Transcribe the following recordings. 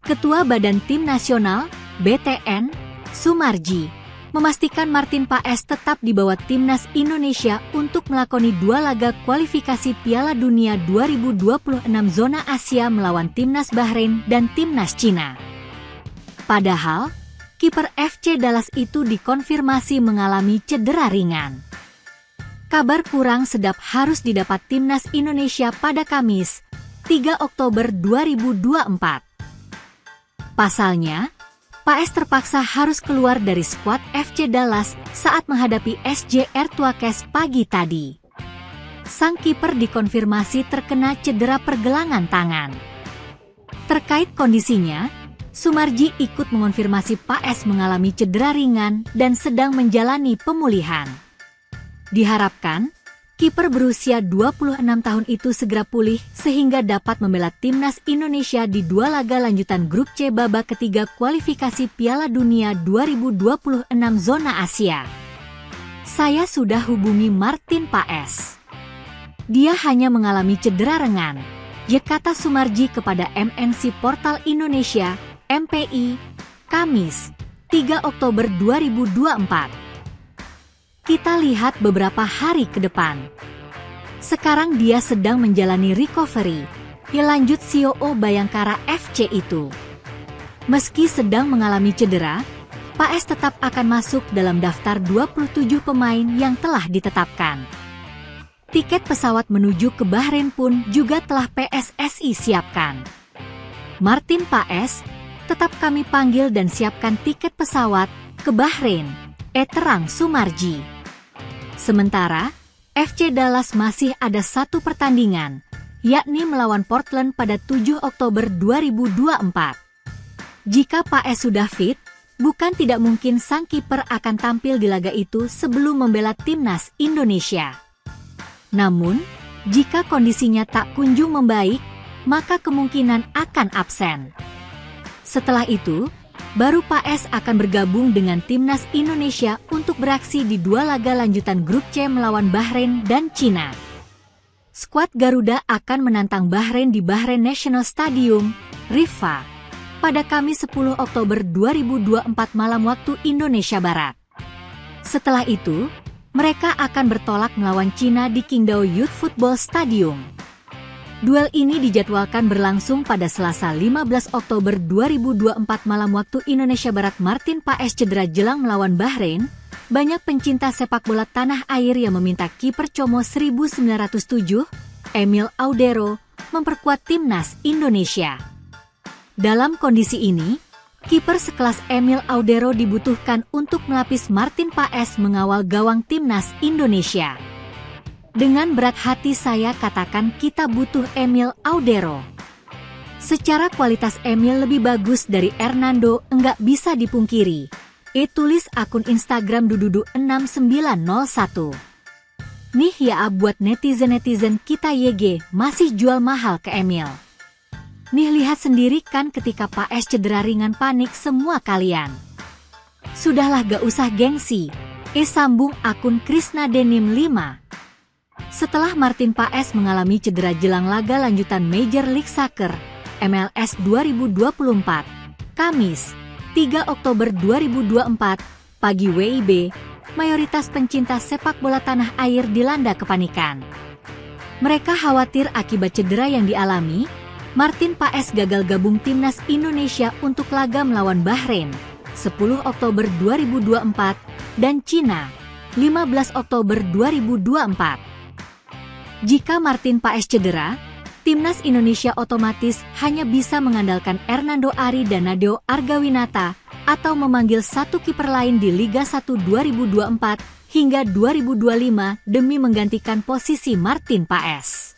Ketua Badan Tim Nasional, BTN, Sumarji, memastikan Martin Paes tetap dibawa Timnas Indonesia untuk melakoni 2 laga kualifikasi Piala Dunia 2026 zona Asia melawan Timnas Bahrain dan Timnas Cina. Padahal, kiper FC Dallas itu dikonfirmasi mengalami cedera ringan. Kabar kurang sedap harus didapat Timnas Indonesia pada Kamis, 3 Oktober 2024. Pasalnya, Paes terpaksa harus keluar dari skuad FC Dallas saat menghadapi SJR Tuakes pagi tadi. Sang kiper dikonfirmasi terkena cedera pergelangan tangan. Terkait kondisinya, Sumarji ikut mengonfirmasi Paes mengalami cedera ringan dan sedang menjalani pemulihan. Diharapkan, kiper berusia 26 tahun itu segera pulih sehingga dapat membela Timnas Indonesia di 2 laga lanjutan Grup C babak ketiga kualifikasi Piala Dunia 2026 zona Asia. Saya sudah hubungi Martin Paes. Dia hanya mengalami cedera lengan, kata Sumarji kepada MNC Portal Indonesia, MPI, Kamis, 3 Oktober 2024. Kita lihat beberapa hari ke depan. Sekarang dia sedang menjalani recovery, lanjut CEO Bayangkara FC itu. Meski sedang mengalami cedera, Paes tetap akan masuk dalam daftar 27 pemain yang telah ditetapkan. Tiket pesawat menuju ke Bahrain pun juga telah PSSI siapkan. Martin Paes, tetap kami panggil dan siapkan tiket pesawat ke Bahrain, terang Sumarji. Sementara, FC Dallas masih ada 1 pertandingan, yakni melawan Portland pada 7 Oktober 2024. Jika Paes sudah fit, bukan tidak mungkin sang kiper akan tampil di laga itu sebelum membela Timnas Indonesia. Namun, jika kondisinya tak kunjung membaik, maka kemungkinan akan absen. Setelah itu, baru Paes akan bergabung dengan Timnas Indonesia untuk beraksi di 2 laga lanjutan Grup C melawan Bahrain dan Cina. Skuad Garuda akan menantang Bahrain di Bahrain National Stadium, Rifa, pada Kamis 10 Oktober 2024 malam waktu Indonesia Barat. Setelah itu, mereka akan bertolak melawan Cina di Qingdao Youth Football Stadium. Duel ini dijadwalkan berlangsung pada Selasa 15 Oktober 2024 malam waktu Indonesia Barat. Martin Paes cedera jelang melawan Bahrain. Banyak pencinta sepak bola tanah air yang meminta kiper Como 1907, Emil Audero, memperkuat Timnas Indonesia. Dalam kondisi ini, kiper sekelas Emil Audero dibutuhkan untuk melapis Martin Paes mengawal gawang Timnas Indonesia. Dengan berat hati saya katakan kita butuh Emil Audero. Secara kualitas Emil lebih bagus dari Hernando, enggak bisa dipungkiri. Tulis akun Instagram Dududu6901. Nih ya buat netizen-netizen kita YG masih jual mahal ke Emil. Nih lihat sendiri kan ketika Paes cedera ringan panik semua kalian. Sudahlah gak usah gengsi. Sambung akun Krisna Denim 5. Setelah Martin Paes mengalami cedera jelang laga lanjutan Major League Soccer, MLS 2024, Kamis, 3 Oktober 2024, pagi WIB, mayoritas pencinta sepak bola tanah air dilanda kepanikan. Mereka khawatir akibat cedera yang dialami, Martin Paes gagal gabung Timnas Indonesia untuk laga melawan Bahrain, 10 Oktober 2024, dan Cina, 15 Oktober 2024. Jika Martin Paes cedera, Timnas Indonesia otomatis hanya bisa mengandalkan Hernando Ari dan Nadeo Argawinata atau memanggil 1 kiper lain di Liga 1 2024 hingga 2025 demi menggantikan posisi Martin Paes.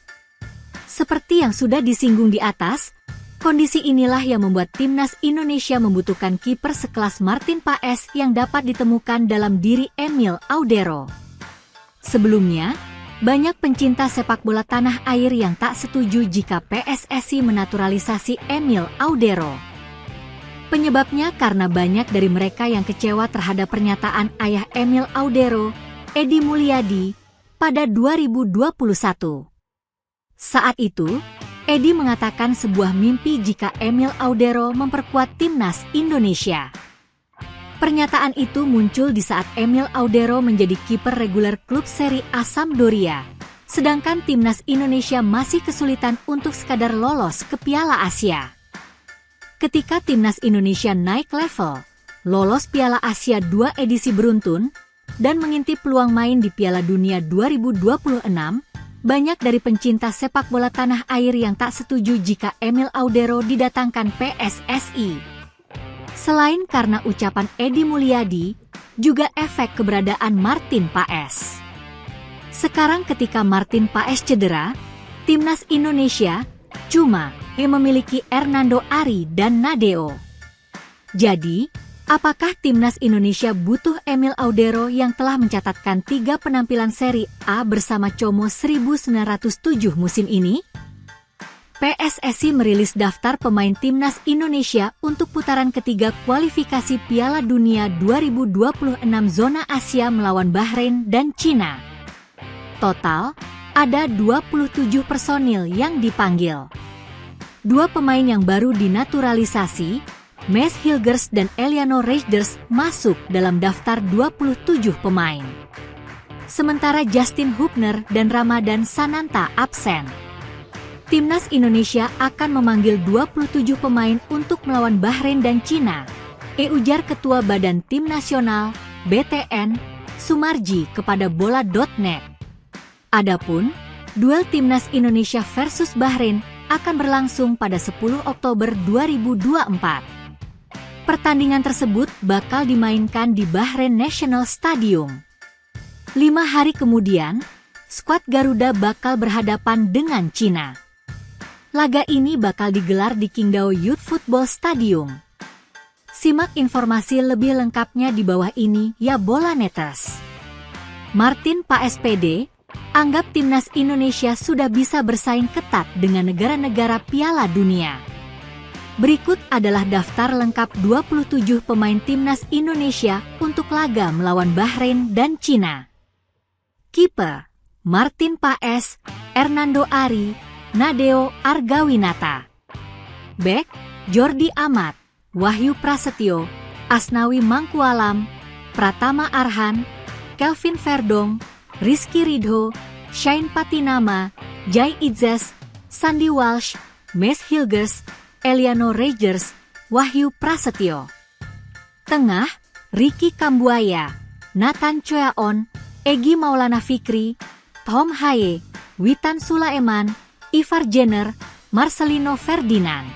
Seperti yang sudah disinggung di atas, kondisi inilah yang membuat Timnas Indonesia membutuhkan kiper sekelas Martin Paes yang dapat ditemukan dalam diri Emil Audero. Sebelumnya, banyak pencinta sepak bola tanah air yang tak setuju jika PSSI menaturalisasi Emil Audero. Penyebabnya karena banyak dari mereka yang kecewa terhadap pernyataan ayah Emil Audero, Edi Mulyadi, pada 2021. Saat itu, Edi mengatakan sebuah mimpi jika Emil Audero memperkuat timnas Indonesia. Pernyataan itu muncul di saat Emil Audero menjadi kiper reguler klub Serie A Sampdoria, sedangkan timnas Indonesia masih kesulitan untuk sekadar lolos ke Piala Asia. Ketika timnas Indonesia naik level, lolos Piala Asia 2 edisi beruntun, dan mengintip peluang main di Piala Dunia 2026, banyak dari pencinta sepak bola tanah air yang tak setuju jika Emil Audero didatangkan PSSI. Selain karena ucapan Edi Mulyadi, juga efek keberadaan Martin Paes. Sekarang ketika Martin Paes cedera, timnas Indonesia cuma memiliki Hernando Ari dan Nadeo. Jadi, apakah timnas Indonesia butuh Emil Audero yang telah mencatatkan 3 penampilan Serie A bersama Como 1907 musim ini? PSSI merilis daftar pemain timnas Indonesia untuk putaran ketiga kualifikasi Piala Dunia 2026 zona Asia melawan Bahrain dan Cina. Total, ada 27 personil yang dipanggil. 2 pemain yang baru dinaturalisasi, Mes Hilgers dan Eliano Reijers, masuk dalam daftar 27 pemain. Sementara Justin Hubner dan Ramadan Sananta absen. Timnas Indonesia akan memanggil 27 pemain untuk melawan Bahrain dan Cina, ujar Ketua Badan Tim Nasional, BTN, Sumarji kepada bola.net. Adapun, duel Timnas Indonesia versus Bahrain akan berlangsung pada 10 Oktober 2024. Pertandingan tersebut bakal dimainkan di Bahrain National Stadium. 5 hari kemudian, skuad Garuda bakal berhadapan dengan Cina. Laga ini bakal digelar di Qingdao Youth Football Stadium. Simak informasi lebih lengkapnya di bawah ini ya Bolaneters. Martin Paes PD anggap timnas Indonesia sudah bisa bersaing ketat dengan negara-negara Piala Dunia. Berikut adalah daftar lengkap 27 pemain timnas Indonesia untuk laga melawan Bahrain dan Cina. Kiper, Martin Paes, Hernando Ari, Nadeo Argawinata. Bek, Jordi Amat, Wahyu Prasetyo, Asnawi Mangkualam, Pratama Arhan, Kelvin Verdong, Rizky Ridho, Shane Patinama, Jai Idzas, Sandy Walsh, Mes Hilgers, Eliano Reijers, Wahyu Prasetyo. Tengah, Ricky Kambuaya, Nathan Choaon, Egy Maulana Fikri, Tom Haye, Witan Sulaiman, Ivar Jenner, Marcelino Ferdinand.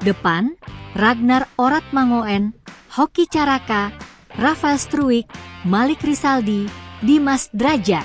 Depan, Ragnar Oratmangoen, Hoki Caraka, Rafael Struijk, Malik Rizaldi, Dimas Drajat.